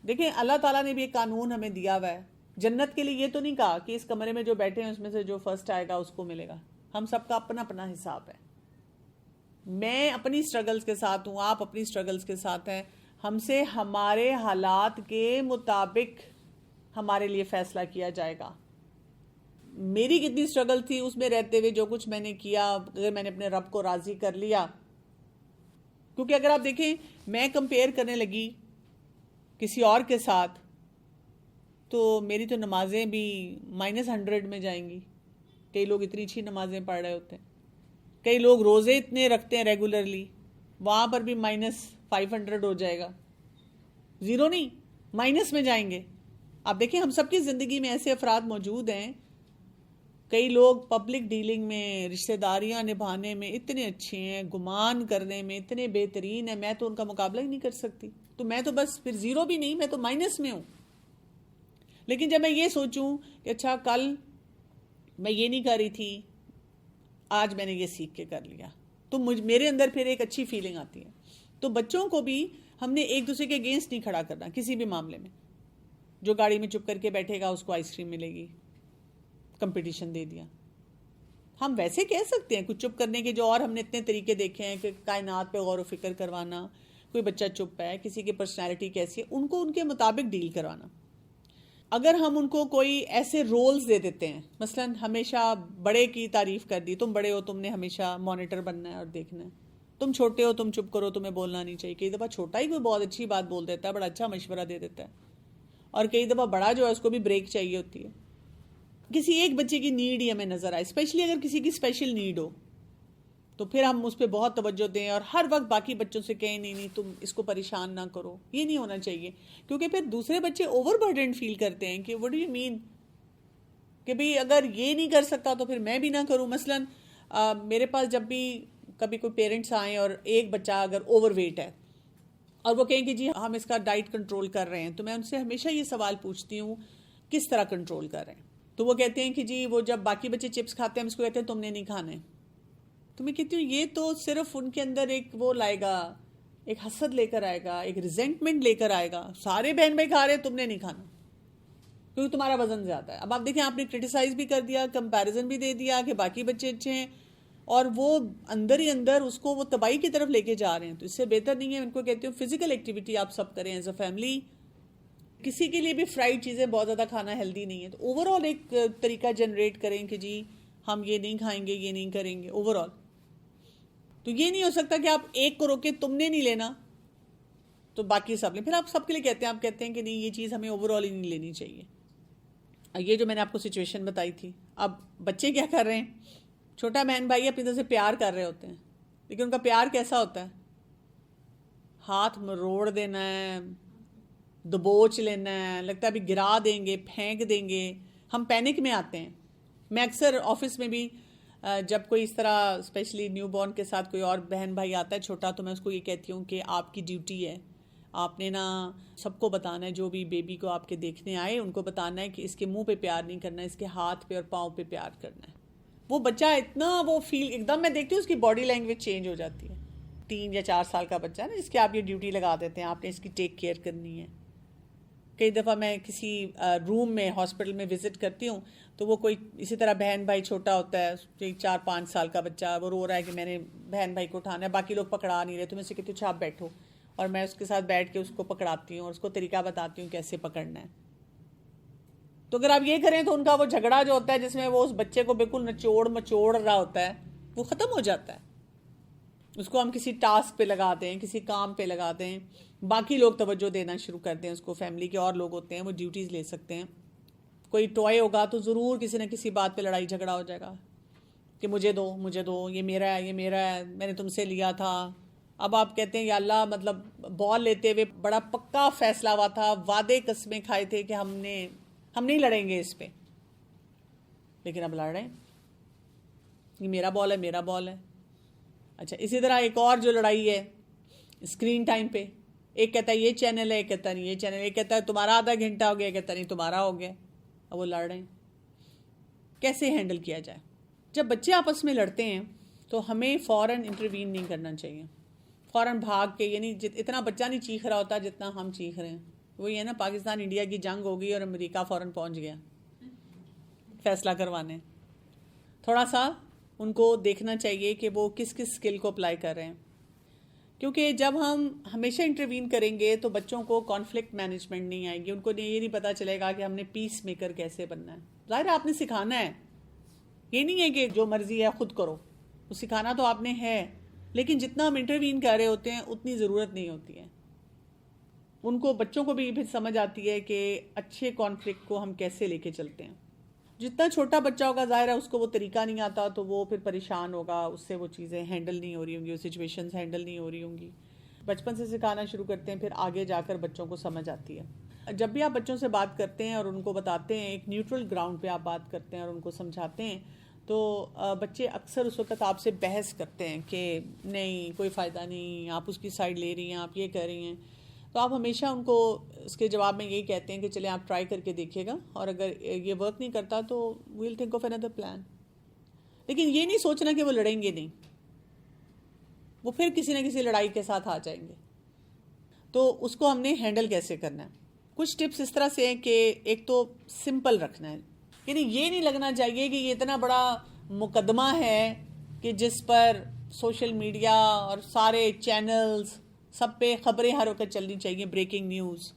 دیکھیں اللہ تعالیٰ نے بھی ایک قانون ہمیں دیا ہوا ہے. جنت کے لیے یہ تو نہیں کہا کہ اس کمرے میں جو بیٹھے ہیں اس میں سے جو فرسٹ آئے گا اس کو ملے گا. ہم سب کا اپنا اپنا حساب ہے. میں اپنی سٹرگلز کے ساتھ ہوں, آپ اپنی سٹرگلز کے ساتھ ہیں. ہم سے ہمارے حالات کے مطابق ہمارے لیے فیصلہ کیا جائے گا. میری کتنی سٹرگل تھی اس میں رہتے ہوئے, جو کچھ میں نے کیا, اگر میں نے اپنے رب کو راضی کر لیا. کیونکہ اگر آپ دیکھیں میں کمپیئر کرنے لگی کسی اور کے ساتھ تو میری تو نمازیں بھی -100 میں جائیں گی. کئی لوگ اتنی اچھی نمازیں پڑھ رہے ہوتے ہیں, کئی لوگ روزے اتنے رکھتے ہیں ریگولرلی, وہاں پر بھی -500 ہو جائے گا. زیرو نہیں, مائنس میں جائیں گے. آپ دیکھیں ہم سب کی زندگی میں ایسے افراد موجود ہیں. کئی لوگ پبلک ڈیلنگ میں, رشتہ داریاں نبھانے میں اتنے اچھے ہیں, گمان کرنے میں اتنے بہترین ہیں, میں تو ان کا مقابلہ ہی نہیں کر سکتی. تو میں تو بس پھر زیرو بھی نہیں, میں تو مائنس میں ہوں. لیکن جب میں یہ سوچوں کہ اچھا کل میں یہ نہیں کر رہی تھی, آج میں نے یہ سیکھ کے کر لیا, تو میرے اندر پھر ایک اچھی فیلنگ آتی ہے. تو بچوں کو بھی ہم نے ایک دوسرے کے اگینسٹ نہیں کھڑا کرنا کسی بھی معاملے میں. جو گاڑی میں چپ کر کے بیٹھے گا اس کو آئس کریم ملے گی, کمپٹیشن دے دیا. ہم ویسے کہہ سکتے ہیں کچھ چپ کرنے کے, جو اور ہم نے اتنے طریقے دیکھے ہیں کہ کائنات پہ غور و فکر کروانا, کوئی بچہ چپ ہے, کسی کی پرسنالٹی کیسی ہے, ان کو ان کے مطابق ڈیل کروانا. اگر ہم ان کو کوئی ایسے رولز دے دیتے ہیں, مثلا ہمیشہ بڑے کی تعریف کر دی, تم بڑے ہو, تم نے ہمیشہ مانیٹر بننا ہے اور دیکھنا ہے, تم چھوٹے ہو, تم چپ کرو, تمہیں بولنا نہیں چاہیے. کئی دفعہ چھوٹا ہی کوئی بہت اچھی بات بول دیتا ہے, بڑا اچھا مشورہ دے دیتا ہے, اور کئی دفعہ بڑا جو ہے اس کو بھی بریک چاہیے ہوتی ہے. کسی ایک بچے کی نیڈ ہی ہمیں نظر آئے, اسپیشلی اگر کسی کی اسپیشل نیڈ ہو, تو پھر ہم اس پہ بہت توجہ دیں اور ہر وقت باقی بچوں سے کہیں نہیں تم اس کو پریشان نہ کرو. یہ نہیں ہونا چاہیے, کیونکہ پھر دوسرے بچے اوور برڈنڈ فیل کرتے ہیں کہ وٹ ڈو یو مین, کہ بھئی اگر یہ نہیں کر سکتا تو پھر میں بھی نہ کروں. مثلا میرے پاس جب بھی کبھی کوئی پیرنٹس آئیں اور ایک بچہ اگر اوور ویٹ ہے اور وہ کہیں کہ جی ہم اس کا ڈائٹ کنٹرول کر رہے ہیں, تو میں ان سے ہمیشہ یہ سوال پوچھتی ہوں کس طرح کنٹرول کر رہے ہیں. تو وہ کہتے ہیں کہ جی وہ جب باقی بچے چپس کھاتے ہیں ہم اس کو کہتے ہیں تم نے نہیں کھانے. تو میں کہتی ہوں یہ تو صرف ان کے اندر ایک وہ لائے گا, ایک حسد لے کر آئے گا, ایک ریزنٹمنٹ لے کر آئے گا. سارے بہن بھائی کھا رہے ہیں, تم نے نہیں کھانا کیونکہ تمہارا وزن زیادہ ہے. اب آپ دیکھیں آپ نے کرٹیسائز بھی کر دیا, کمپیریزن بھی دے دیا کہ باقی بچے اچھے ہیں, اور وہ اندر ہی اندر اس کو وہ تباہی کی طرف لے کے جا رہے ہیں. تو اس سے بہتر نہیں ہے. ان کو کہتی ہوں فزیکل ایکٹیویٹی آپ سب کریں ایز اے فیملی. کسی کے لیے بھی فرائیڈ چیزیں بہت زیادہ کھانا ہیلدی نہیں ہے, تو اوور آل ایک طریقہ جنریٹ کریں کہ جی ہم یہ نہیں کھائیں گے, یہ نہیں کریں گے اوور آل. تو یہ نہیں ہو سکتا کہ آپ ایک کو روکے تم نے نہیں لینا تو باقی سب لیں. پھر آپ سب کے لیے کہتے ہیں, آپ کہتے ہیں کہ نہیں یہ چیز ہمیں اوور آل ہی نہیں لینی چاہیے. یہ جو میں نے آپ کو سچویشن بتائی تھی, اب بچے کیا کر رہے ہیں, چھوٹا بہن بھائی اپنی طرف سے پیار کر رہے ہوتے ہیں, لیکن ان کا پیار کیسا ہوتا ہے, ہاتھ مروڑ دینا ہے, دبوچ لینا ہے, لگتا ہے ابھی گرا دیں گے, پھینک دیں گے. ہم پینک میں آتے ہیں. میں اکثر آفس میں بھی جب کوئی اس طرح اسپیشلی نیو بورن کے ساتھ کوئی اور بہن بھائی آتا ہے چھوٹا, تو میں اس کو یہ کہتی ہوں کہ آپ کی ڈیوٹی ہے, آپ نے نا سب کو بتانا ہے, جو بھی بیبی کو آپ کے دیکھنے آئے ان کو بتانا ہے کہ اس کے منہ پہ پیار نہیں کرنا ہے, اس کے ہاتھ پہ اور پاؤں پہ پیار کرنا ہے. وہ بچہ اتنا وہ فیل ایک دم, میں دیکھتی ہوں اس کی باڈی لینگویج چینج ہو جاتی ہے. 3 یا 4 سال کا بچہ ہے نا, جس کی آپ یہ ڈیوٹی لگا دیتے ہیں, آپ نے اس کی ٹیک کیئر کرنی ہے. کئی دفعہ میں کسی روم میں ہاسپٹل میں وزٹ کرتی ہوں, تو وہ کوئی اسی طرح بہن بھائی چھوٹا ہوتا ہے, 4-5 سال کا بچہ, وہ رو رہا ہے کہ میں نے بہن بھائی کو اٹھانا ہے, باقی لوگ پکڑا نہیں رہے, تو میں سے کہتی ہوں اچھا آپ بیٹھو, اور میں اس کے ساتھ بیٹھ کے اس کو پکڑاتی ہوں اور اس کو طریقہ بتاتی ہوں کیسے پکڑنا ہے. تو اگر آپ یہ کریں تو ان کا وہ جھگڑا جو ہوتا ہے جس میں وہ اس بچے کو بالکل نچوڑ مچوڑ رہا ہوتا ہے, وہ ختم ہو جاتا ہے. اس کو ہم کسی ٹاسک پہ لگا دیں, کسی کام پہ لگا دیں, باقی لوگ توجہ دینا شروع کر دیں اس کو. فیملی کے اور لوگ ہوتے ہیں, وہ ڈیوٹیز لے سکتے ہیں. کوئی ٹوائے ہوگا تو ضرور کسی نہ کسی بات پہ لڑائی جھگڑا ہو جائے گا کہ مجھے دو, مجھے دو, یہ میرا ہے, یہ میرا ہے, میں نے تم سے لیا تھا. اب آپ کہتے ہیں یا اللہ, مطلب بال لیتے ہوئے بڑا پکا فیصلہ ہوا تھا, وعدے قسمیں کھائے تھے کہ ہم نہیں لڑیں گے اس پہ, لیکن اب لڑ رہے ہیں. یہ میرا بال ہے, میرا بال ہے. اچھا, اسی طرح ایک اور جو لڑائی ہے اسکرین ٹائم پہ, ایک کہتا ہے یہ چینل ہے, ایک کہتا ہے نہیں یہ چینل, ایک کہتا ہے تمہارا آدھا گھنٹہ ہو گیا, ایک کہتا ہے نہیں تمہارا ہو گیا. اب وہ لڑ رہے ہیں, کیسے ہینڈل کیا جائے؟ جب بچے آپس میں لڑتے ہیں تو ہمیں فوراً انٹروین نہیں کرنا چاہیے, فوراً بھاگ کے, یعنی اتنا بچہ نہیں چیخ رہا ہوتا جتنا ہم چیخ رہے ہیں, وہی ہے نا, پاکستان انڈیا کی جنگ ہو گئی اور امریکہ فوراً پہنچ گیا فیصلہ کروانے. تھوڑا سا ان کو دیکھنا چاہیے کہ وہ کس کس اسکل کو اپلائی کر رہے ہیں, کیونکہ جب ہم ہمیشہ انٹروین کریں گے تو بچوں کو کانفلکٹ مینجمنٹ نہیں آئے گی, ان کو یہ نہیں پتا چلے گا کہ ہم نے پیس میکر کیسے بننا ہے. ظاہر ہے آپ نے سکھانا ہے, یہ نہیں ہے کہ جو مرضی ہے خود کرو, وہ سکھانا تو آپ نے ہے, لیکن جتنا ہم انٹروین کر رہے ہوتے ہیں اتنی ضرورت نہیں ہوتی ہے. ان کو بچوں کو بھی پھر سمجھ آتی ہے کہ اچھے کانفلکٹ کو ہم کیسے لے کے چلتے ہیں. جتنا چھوٹا بچہ ہوگا ظاہر ہے اس کو وہ طریقہ نہیں آتا تو وہ پھر پریشان ہوگا, اس سے وہ چیزیں ہینڈل نہیں ہو رہی ہوں گی, وہ سچویشنز ہینڈل نہیں ہو رہی ہوں گی. بچپن سے سکھانا شروع کرتے ہیں, پھر آگے جا کر بچوں کو سمجھ آتی ہے. جب بھی آپ بچوں سے بات کرتے ہیں اور ان کو بتاتے ہیں, ایک نیوٹرل گراؤنڈ پہ آپ بات کرتے ہیں اور ان کو سمجھاتے ہیں, تو بچے اکثر اس وقت آپ سے بحث کرتے ہیں کہ نہیں کوئی فائدہ نہیں, آپ اس کی سائڈ لے رہی ہیں, آپ یہ کہہ رہی ہیں. تو آپ ہمیشہ ان کو اس کے جواب میں یہی کہتے ہیں کہ چلیں آپ ٹرائی کر کے دیکھیے گا, اور اگر یہ ورک نہیں کرتا تو we'll think of another plan. لیکن یہ نہیں سوچنا کہ وہ لڑیں گے نہیں, وہ پھر کسی نہ کسی لڑائی کے ساتھ آ جائیں گے. تو اس کو ہم نے ہینڈل کیسے کرنا ہے. کچھ ٹپس اس طرح سے ہیں کہ ایک تو سمپل رکھنا ہے, یعنی یہ نہیں لگنا چاہیے کہ یہ اتنا بڑا مقدمہ ہے کہ جس پر سوشل میڈیا اور سارے چینلز سب پہ خبریں ہر وقت چلنی چاہیے, بریکنگ نیوز.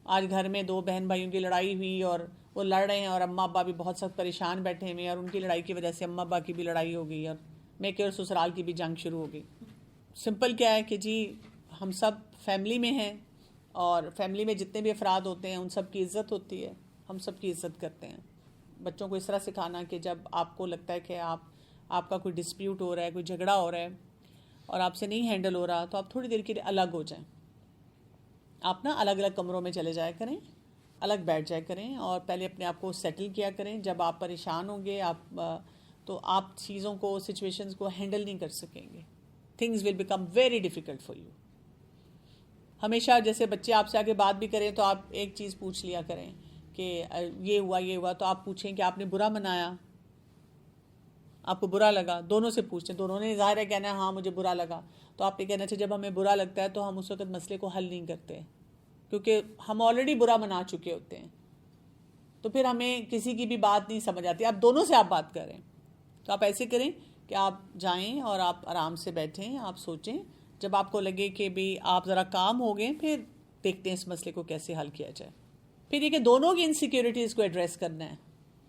آج گھر میں 2 بہن بھائیوں کی لڑائی ہوئی اور وہ لڑ رہے ہیں اور اماں ابا بھی بہت سخت پریشان بیٹھے ہوئے ہیں, اور ان کی لڑائی کی وجہ سے اماں ابا کی بھی لڑائی ہو گئی اور میکے اور سسرال کی بھی جنگ شروع ہو گئی. سمپل کیا ہے کہ جی ہم سب فیملی میں ہیں, اور فیملی میں جتنے بھی افراد ہوتے ہیں ان سب کی عزت ہوتی ہے, ہم سب کی عزت کرتے ہیں. بچوں کو اس طرح سکھانا کہ جب آپ کو لگتا ہے کہ آپ کا کوئی ڈسپیوٹ ہو رہا ہے, کوئی جھگڑا ہو رہا ہے اور آپ سے نہیں ہینڈل ہو رہا, تو آپ تھوڑی دیر کے لیے الگ ہو جائیں. آپ نا الگ الگ کمروں میں چلے جایا کریں, الگ بیٹھ جایا کریں, اور پہلے اپنے آپ کو سیٹل کیا کریں. جب آپ پریشان ہوں گے تو آپ چیزوں کو, سچویشنز کو ہینڈل نہیں کر سکیں گے. Things will become very difficult for you. ہمیشہ جیسے بچے آپ سے آگے بات بھی کریں تو آپ ایک چیز پوچھ لیا کریں کہ یہ ہوا, تو آپ پوچھیں کہ آپ نے برا منایا, آپ کو برا لگا. دونوں سے پوچھیں, دونوں نے ظاہر ہے کہنا ہے ہاں مجھے برا لگا, تو آپ یہ کہنا چاہیے جب ہمیں برا لگتا ہے تو ہم اس وقت مسئلے کو حل نہیں کرتے, کیونکہ ہم آلریڈی برا منا چکے ہوتے ہیں, تو پھر ہمیں کسی کی بھی بات نہیں سمجھ آتی. آپ دونوں سے آپ بات کریں, تو آپ ایسے کریں کہ آپ جائیں اور آپ آرام سے بیٹھیں, آپ سوچیں. جب آپ کو لگے کہ بھی آپ ذرا کام ہو گئے, پھر دیکھتے ہیں اس مسئلے کو کیسے حل کیا جائے. پھر یہ کہ دونوں کی انسیکیورٹیز کو ایڈریس کرنا ہے,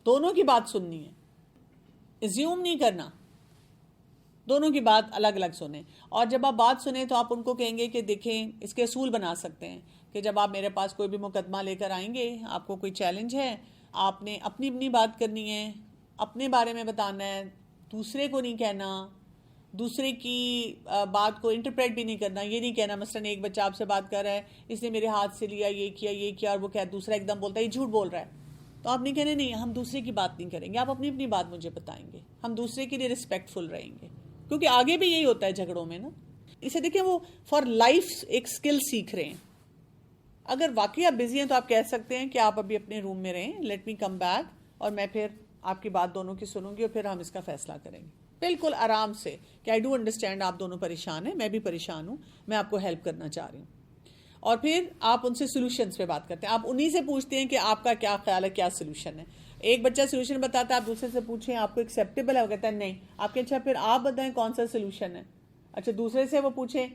دونوں کی بات سننی ہے, ایزیوم نہیں کرنا, دونوں کی بات الگ الگ سنیں. اور جب آپ بات سنیں تو آپ ان کو کہیں گے کہ دیکھیں, اس کے اصول بنا سکتے ہیں کہ جب آپ میرے پاس کوئی بھی مقدمہ لے کر آئیں گے, آپ کو کوئی چیلنج ہے, آپ نے اپنی بات کرنی ہے, اپنے بارے میں بتانا ہے, دوسرے کو نہیں کہنا, دوسرے کی بات کو انٹرپریٹ بھی نہیں کرنا. یہ نہیں کہنا مثلا ایک بچہ آپ سے بات کر رہا ہے, اس نے میرے ہاتھ سے لیا, یہ کیا, اور وہ کہا دوسرا ایک دم بولتا ہے یہ جھوٹ بول رہا ہے, تو آپ نہیں کہنے نہیں ہم دوسرے کی بات نہیں کریں گے, آپ اپنی بات مجھے بتائیں گے, ہم دوسرے کے لیے رسپیکٹ فل رہیں گے. کیونکہ آگے بھی یہی ہوتا ہے جھگڑوں میں نا. اسے دیکھیں وہ فار لائف ایک سکل سیکھ رہے ہیں. اگر واقعی آپ بزی ہیں تو آپ کہہ سکتے ہیں کہ آپ ابھی اپنے روم میں رہیں, لیٹ می کم بیک, اور میں پھر آپ کی بات دونوں کی سنوں گی اور پھر ہم اس کا فیصلہ کریں گے بالکل آرام سے, کہ آئی ڈو انڈرسٹینڈ آپ دونوں پریشان ہیں, میں بھی پریشان ہوں, میں آپ کو ہیلپ کرنا چاہ رہی ہوں. اور پھر آپ ان سے سولوشنز پہ بات کرتے ہیں. آپ انہی سے پوچھتے ہیں کہ آپ کا کیا خیال ہے, کیا سولوشن ہے. ایک بچہ سولوشن بتاتا ہے, آپ دوسرے سے پوچھیں آپ کو ایکسیپٹیبل ہے, وہ کہتا ہے نہیں. آپ کے اچھا پھر آپ بتائیں کون سا سولوشن ہے. اچھا دوسرے سے وہ پوچھیں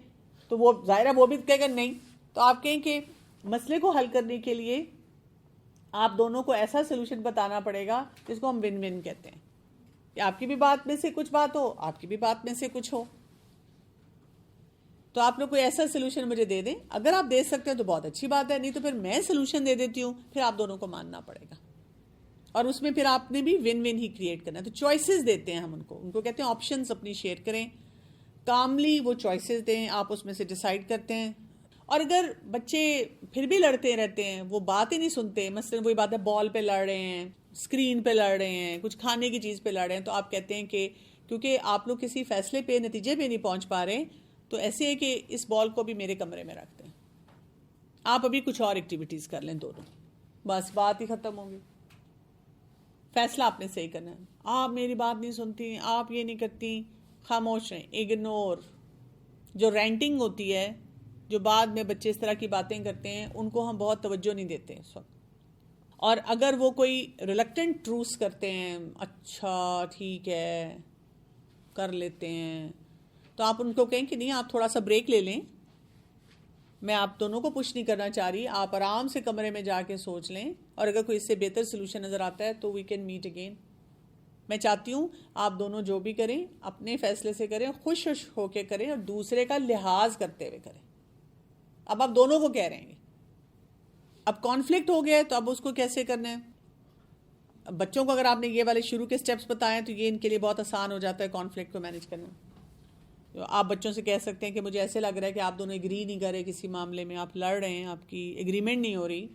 تو وہ ظاہر ہے وہ بھی کہے گا نہیں. تو آپ کہیں کہ مسئلے کو حل کرنے کے لیے آپ دونوں کو ایسا سولوشن بتانا پڑے گا جس کو ہم ون ون کہتے ہیں, کہ آپ کی بھی بات میں سے کچھ بات ہو, آپ کی بھی بات میں سے کچھ ہو. تو آپ لوگ کوئی ایسا سولوشن مجھے دے دیں, اگر آپ دے سکتے ہیں تو بہت اچھی بات ہے, نہیں تو پھر میں سولوشن دے دیتی ہوں, پھر آپ دونوں کو ماننا پڑے گا. اور اس میں پھر آپ نے بھی ون ون ہی کریٹ کرنا ہے. تو چوائسیز دیتے ہیں ہم ان کو کہتے ہیں آپشنز اپنی شیئر کریں, کاملی وہ چوائسیز دیں, آپ اس میں سے ڈیسائیڈ کرتے ہیں. اور اگر بچے پھر بھی لڑتے رہتے ہیں, وہ بات ہی نہیں سنتے, مثلا وہی بات ہے بال پہ لڑ رہے ہیں, اسکرین پہ لڑ رہے ہیں, کچھ کھانے کی چیز پہ لڑ رہے ہیں, تو آپ کہتے ہیں کہ کیونکہ آپ لوگ کسی فیصلے پہ, نتیجے پہ نہیں پہنچ پا رہے, تو ایسے ہے کہ اس بال کو بھی میرے کمرے میں رکھ دیں, آپ ابھی کچھ اور ایکٹیویٹیز کر لیں دونوں, بس بات ہی ختم ہوگی. فیصلہ آپ نے صحیح کرنا ہے. آپ میری بات نہیں سنتی, آپ یہ نہیں کرتی, خاموش رہیں, اگنور. جو رینٹنگ ہوتی ہے, جو بعد میں بچے اس طرح کی باتیں کرتے ہیں ان کو ہم بہت توجہ نہیں دیتے اس وقت. اور اگر وہ کوئی ریلکٹنٹ ٹروس کرتے ہیں، اچھا ٹھیک ہے کر لیتے ہیں، تو آپ ان کو کہیں کہ نہیں آپ تھوڑا سا بریک لے لیں، میں آپ دونوں کو پش نہیں کرنا چاہ رہی، آپ آرام سے کمرے میں جا کے سوچ لیں، اور اگر کوئی اس سے بہتر سلوشن نظر آتا ہے تو وی کین میٹ اگین. میں چاہتی ہوں آپ دونوں جو بھی کریں اپنے فیصلے سے کریں، خوش ہو کے کریں اور دوسرے کا لحاظ کرتے ہوئے کریں. اب آپ دونوں کو کہہ رہے ہیں، اب کانفلکٹ ہو گیا ہے تو اب اس کو کیسے کرنا ہے. اب بچوں کو اگر آپ نے یہ والے شروع کے سٹیپس بتائیں تو یہ ان کے لیے بہت آسان ہو جاتا ہے کانفلکٹ کو مینیج کرنا. آپ بچوں سے کہہ سکتے ہیں کہ مجھے ایسے لگ رہا ہے کہ آپ دونوں ایگری نہیں کر رہے کسی معاملے میں، آپ لڑ رہے ہیں، آپ کی ایگریمنٹ نہیں ہو رہی،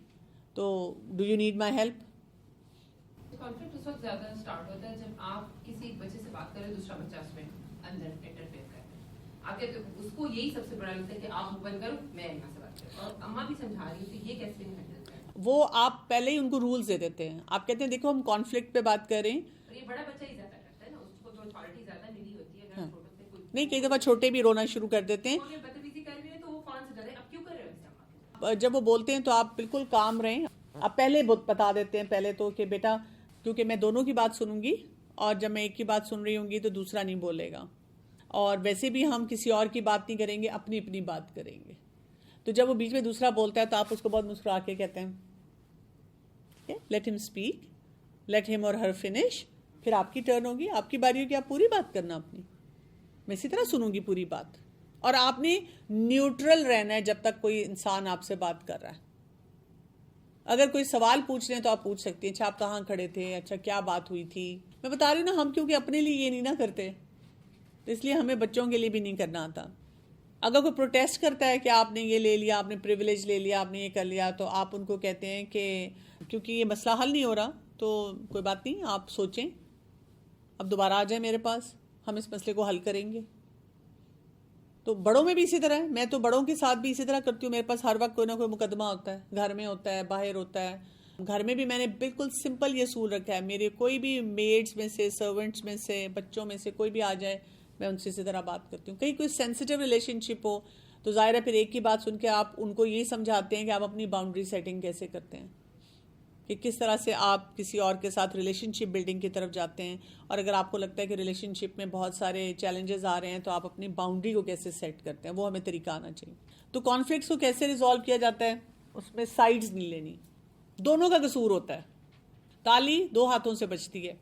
تو do you need my help. Conflict اس وقت زیادہ اسٹارٹ ہوتا ہے جب آپ کسی بچے سے بات کریں دوسرا بچہ اس میں اندر انٹرفیئر کرتا ہے. آپ کہتے ہیں اس کو یہی سب سے بڑا لگتا ہے کہ آپ اوپن کرو میں یہاں سے بات کروں، اور اماں بھی سمجھا رہی ہے کہ یہ کیسے ہینڈل کریں. وہ آپ پہلے ہی ان کو رولز دے دیتے ہیں. آپ کہتے ہیں دیکھو ہم کانفلکٹ پہ بات کر رہے ہیں. اور یہ بڑا بچہ ہی زیادہ کرتا ہے نا، اس کو تو اتھارٹی زیادہ ملی ہوتی ہے. اگر چھوٹے سے کوئی نہیں، کئی دفعہ چھوٹے بھی رونا شروع کر دیتے ہیں. بدتمیزی کر رہے ہیں تو وہ فون سے ڈرے اب کیوں کر رہے ہو اس سے. جب وہ بولتے ہیں تو آپ بالکل کام رہیں. آپ پہلے بتا دیتے ہیں پہلے تو کہ بیٹا کیونکہ میں دونوں کی بات سنوں گی، اور جب میں ایک کی بات سن رہی ہوں گی تو دوسرا نہیں بولے گا، اور ویسے بھی ہم کسی اور کی بات نہیں کریں گے، اپنی اپنی بات کریں گے. تو جب وہ بیچ میں دوسرا بولتا ہے تو آپ اس کو بہت مسکرا کے کہتے ہیں لیٹ ہم اسپیک، لیٹ ہم اور ہر فنش، پھر آپ کی ٹرن ہوگی، آپ کی باری ہوگی، آپ پوری بات کرنا اپنی، میں اسی طرح سنوں گی پوری بات. اور آپ نے نیوٹرل رہنا ہے جب تک کوئی انسان آپ سے بات کر رہا ہے. اگر کوئی سوال پوچھ رہے ہیں تو آپ پوچھ سکتے ہیں اچھا آپ کہاں کھڑے تھے، اچھا کیا بات ہوئی تھی. میں بتا رہی ہوں نا، ہم کیونکہ اپنے لیے یہ نہیں نہ کرتے تو اس لیے ہمیں بچوں کے لیے بھی نہیں کرنا آتا. اگر کوئی پروٹیسٹ کرتا ہے کہ آپ نے یہ لے لیا، آپ نے پریویلیج لے لیا، آپ نے یہ کر لیا، تو آپ ان کو کہتے ہیں کہ کیونکہ یہ مسئلہ حل نہیں ہو رہا تو کوئی بات نہیں، آپ سوچیں، اب دوبارہ آ جائیں میرے پاس، ہم اس مسئلے کو حل کریں گے. تو بڑوں میں بھی اسی طرح ہے. میں تو بڑوں کے ساتھ بھی اسی طرح کرتی ہوں. میرے پاس ہر وقت کوئی نہ کوئی مقدمہ ہوتا ہے، گھر میں ہوتا ہے، باہر ہوتا ہے. گھر میں بھی میں نے بالکل سمپل یہ اصول رکھا ہے، میرے کوئی بھی میڈس میں سے، سرونٹس میں سے، بچوں میں سے کوئی بھی آ جائے میں ان سے اسی طرح بات کرتی ہوں. کہیں کوئی سینسیٹیو ریلیشن شپ ہو تو ظاہر ہے پھر ایک کی بات سن کے آپ ان کو یہی سمجھاتے ہیں کہ آپ اپنی باؤنڈری سیٹنگ کیسے کرتے ہیں، کہ کس طرح سے آپ کسی اور کے ساتھ ریلیشن شپ بلڈنگ کی طرف جاتے ہیں. اور اگر آپ کو لگتا ہے کہ ریلیشن شپ میں بہت سارے چیلنجز آ رہے ہیں تو آپ اپنی باؤنڈری کو کیسے سیٹ کرتے ہیں، وہ ہمیں طریقہ آنا چاہیے. تو کانفلکٹس کو کیسے ریزالو کیا جاتا ہے، اس میں سائڈز نہیں لینی، دونوں کا قصور ہوتا ہے. تالی دو ہاتھوں سے بجتی ہے.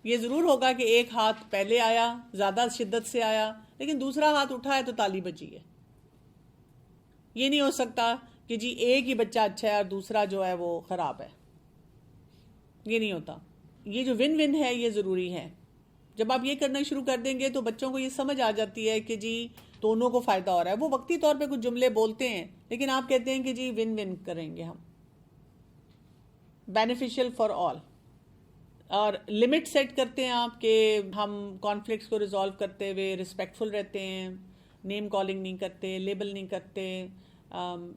یہ ضرور ہوگا کہ ایک ہاتھ پہلے آیا، زیادہ شدت سے آیا، لیکن دوسرا ہاتھ اٹھا ہے تو تالی بجی ہے. یہ نہیں ہو سکتا کہ جی ایک ہی بچہ اچھا ہے اور دوسرا جو ہے وہ خراب ہے. یہ نہیں ہوتا. یہ جو ون ون ہے یہ ضروری ہے. جب آپ یہ کرنا شروع کر دیں گے تو بچوں کو یہ سمجھ آ جاتی ہے کہ جی دونوں کو فائدہ ہو رہا ہے. وہ وقتی طور پہ کچھ جملے بولتے ہیں لیکن آپ کہتے ہیں کہ جی ون ون کریں گے ہم، بینیفیشل فار آل. اور لمٹ سیٹ کرتے ہیں آپ کہ ہم کانفلکٹس کو ریزالو کرتے ہوئے رسپیکٹفل رہتے ہیں، نیم کالنگ نہیں کرتے، لیبل نہیں کرتے،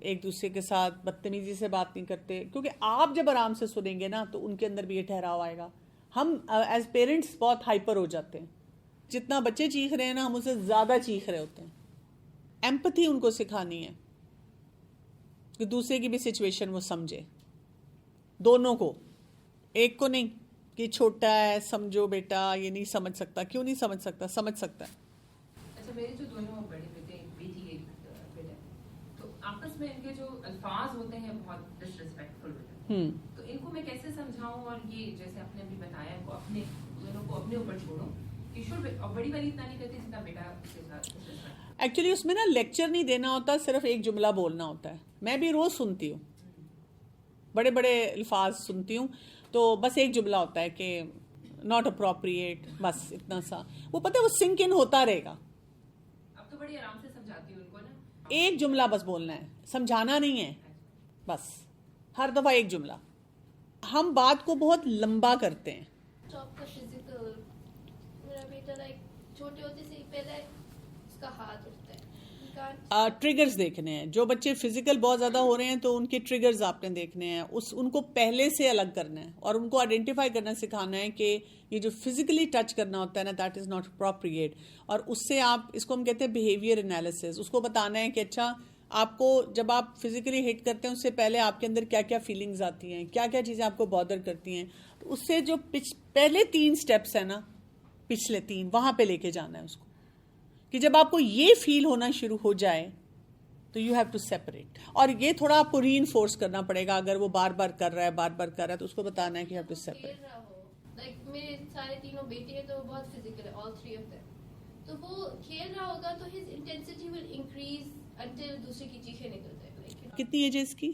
ایک دوسرے کے ساتھ بدتمیزی سے بات نہیں کرتے. کیونکہ آپ جب آرام سے سنیں گے نا تو ان کے اندر بھی یہ ٹھہراؤ آئے گا. ہم ایز پیرنٹس بہت ہائپر ہو جاتے ہیں. جتنا بچے چیخ رہے ہیں نا ہم اسے زیادہ چیخ رہے ہوتے ہیں. ایمپتھی ان کو سکھانی ہے کہ دوسرے کی بھی سچویشن وہ سمجھے، دونوں کو، ایک کو نہیں کہ چھوٹا ہے سمجھو بیٹا یہ نہیں سمجھ سکتا. کیوں نہیں سمجھ سکتا؟ سمجھ سکتا ہے. اچھا میرے جو دونوں بڑے بیٹے، بیٹی ایک بیٹا، تو آپس میں ان کے جو الفاظ ہوتے ہیں بہت ڈس ریسپیکٹفل ہوتے ہیں. تو ان کو میں کیسے سمجھاؤں، اور یہ جیسے آپ نے ابھی بتایا ان کو اپنے دونوں کو اپنے اوپر چھوڑوں کہ بڑی والی اتنا نہیں کرتی جتنا بیٹا اس کے ساتھ. ایکچولی اس میں نا لیکچر نہیں دینا ہوتا، صرف ایک جملہ بولنا ہوتا ہے. میں بھی روز سنتی ہوں، بڑے بڑے الفاظ سنتی ہوں، تو بس ایک جملہ ہوتا ہے کہ ناٹ اپروپریٹ، بس اتنا سا. وہ پتہ ہے وہ سنک ان ہوتا رہے گا. اب تو بڑی آرام سے سمجھاتی ہوں ان کو نا، ایک جملہ بس بولنا ہے، سمجھانا نہیں ہے، بس ہر دفعہ ایک جملہ. ہم بات کو بہت لمبا کرتے ہیں. آپ کا فزیکل، میرا بیٹا لائک چھوٹے ہوتے سے پہلے اس کا ہاتھ اٹھتا ہے. ٹریگرز دیکھنے ہیں. جو بچے فزیکل بہت زیادہ ہو رہے ہیں تو ان کے ٹریگرز آپ نے دیکھنے ہیں، ان کو پہلے سے الگ کرنا ہے اور ان کو آئیڈینٹیفائی کرنا سکھانا ہے کہ یہ جو فزیکلی ٹچ کرنا ہوتا ہے نا دیٹ از ناٹ اپروپریٹ. اور اس سے آپ اس کو ہم کہتے ہیں بیہیویئر انالیسس. اس کو بتانا ہے کہ اچھا آپ کو جب آپ فزیکلی ہٹ کرتے ہیں اس سے پہلے آپ کے اندر کیا کیا فیلنگز آتی ہیں, کیا کیا چیزیں آپ کو بادر کرتی ہیں, تو اس سے جو پہلے 3 سٹیپس ہیں نا, پچھلے 3 وہاں پہ لے کے جانا ہے اس کو, کہ جب آپ کو یہ فیل ہونا شروع ہو جائے تو یو ہیو ٹو سیپریٹ. اور یہ تھوڑا آپ کو ری انفورس کرنا پڑے گا. اگر وہ بار بار کر رہا ہے تو اس کو بتانا ہے کہ یو ہیو ٹو سیپریٹ. میرے سارے تینوں بیٹے ہیں تو بہت فزیکل ہے, all 3 of them. تو وہ کھیل رہا ہوگا تو his intensity will increase until دوسرے کی چیخیں نکل جائے. کتنی ایج ہے اس کی؟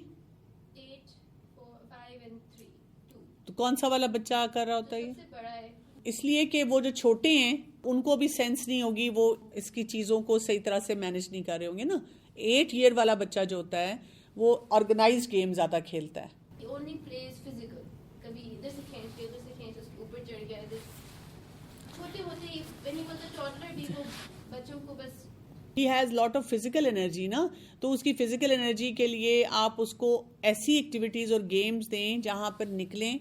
8, 4, 5 and 3, 2. تو کون سا والا بچہ کر رہا ہوتا ہے؟ سب سے بڑا ہے. اس لیے کہ وہ جو چھوٹے ہیں ان کو بھی سینس نہیں ہوگی, وہ اس کی چیزوں کو صحیح طرح سے مینج نہیں کر رہے ہوں گے نا. 8 ایئر والا بچہ جو ہوتا ہے وہ آرگنائزڈ گیم زیادہ کھیلتا ہے. He only plays physical. کبھی ادھر سے کھینچ کے ادھر سے کھینچ اس کے اوپر چڑھ گیا. چھوٹے ہوتے ہی when he was a toddler, وہ بچوں کو بس He has lot of physical energy نا, تو اس کی فزیکل انرجی کے لیے آپ اس کو ایسی ایکٹیویٹیز اور گیمز دیں جہاں پر نکلیں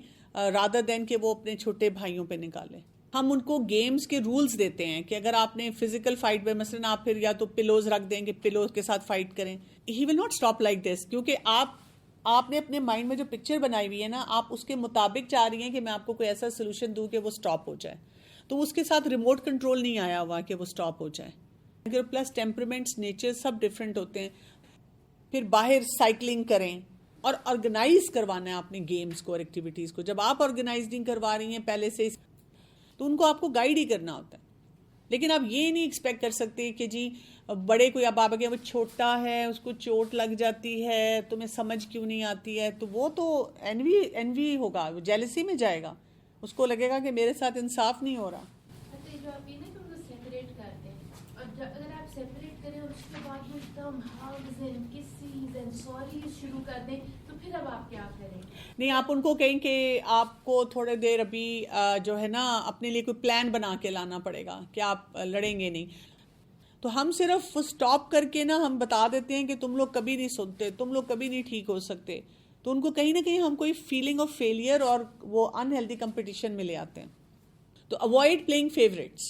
rather than کہ وہ اپنے چھوٹے بھائیوں پہ نکالیں. ہم ان کو گیمز کے رولز دیتے ہیں کہ اگر آپ نے فزیکل فائٹ میں مثلاً آپ پھر یا تو پلوز رکھ دیں کہ پلوز کے ساتھ فائٹ کریں. He will not stop like this, کیونکہ آپ نے اپنے مائنڈ میں جو پکچر بنائی ہوئی ہے نا, آپ اس کے مطابق چاہ رہی ہیں کہ میں آپ کو کوئی ایسا سولوشن دوں کہ وہ سٹاپ ہو جائے. تو اس کے ساتھ ریموٹ کنٹرول نہیں آیا ہوا کہ وہ سٹاپ ہو جائے. پلس ٹیمپرمنٹس نیچر سب ڈفرینٹ ہوتے ہیں. پھر باہر سائیکلنگ کریں اور آرگنائز کروانا ہے اپنے گیمز کو اور ایکٹیویٹیز کو. جب آپ آرگنائزنگ کروا رہی ہیں پہلے سے تو ان کو آپ کو گائیڈ ہی کرنا ہوتا ہے. لیکن آپ یہ نہیں ایکسپیکٹ کر سکتے کہ جی بڑے کوئی اب آپ وہ چھوٹا ہے, اس کو چوٹ لگ جاتی ہے, تمہیں سمجھ کیوں نہیں آتی ہے, تو وہ تو انوی ہوگا, وہ جیلسی میں جائے گا, اس کو لگے گا کہ میرے ساتھ انصاف نہیں ہو رہا. جو آپ یہ نا کہ ان کو سیپریٹ کر دیں, اور اگر آپ سیپریٹ کریں اور اس کے بعد وہ ایک دم ہگز اینڈ کسیز اینڈ سوریز شروع کر دیں, تو پھر اب آپ کیا کریں؟ نہیں, آپ ان کو کہیں کہ آپ کو تھوڑے دیر ابھی جو ہے نا اپنے لیے کوئی پلان بنا کے لانا پڑے گا کہ آپ لڑیں گے نہیں. تو ہم صرف سٹاپ کر کے نا ہم بتا دیتے ہیں کہ تم لوگ کبھی نہیں سنتے, تم لوگ کبھی نہیں ٹھیک ہو سکتے. تو ان کو کہیں نہ کہیں ہم کوئی فیلنگ آف فیلئر اور وہ انہیلدی کمپٹیشن میں لے آتے ہیں. تو اوائڈ پلئنگ فیوریٹس,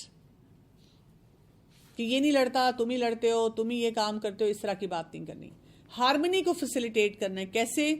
کہ یہ نہیں لڑتا تم ہی لڑتے ہو, تم ہی یہ کام کرتے ہو, اس طرح کی بات نہیں کرنی. ہارمنی کو فیسیلیٹیٹ کرنا ہے. کیسے؟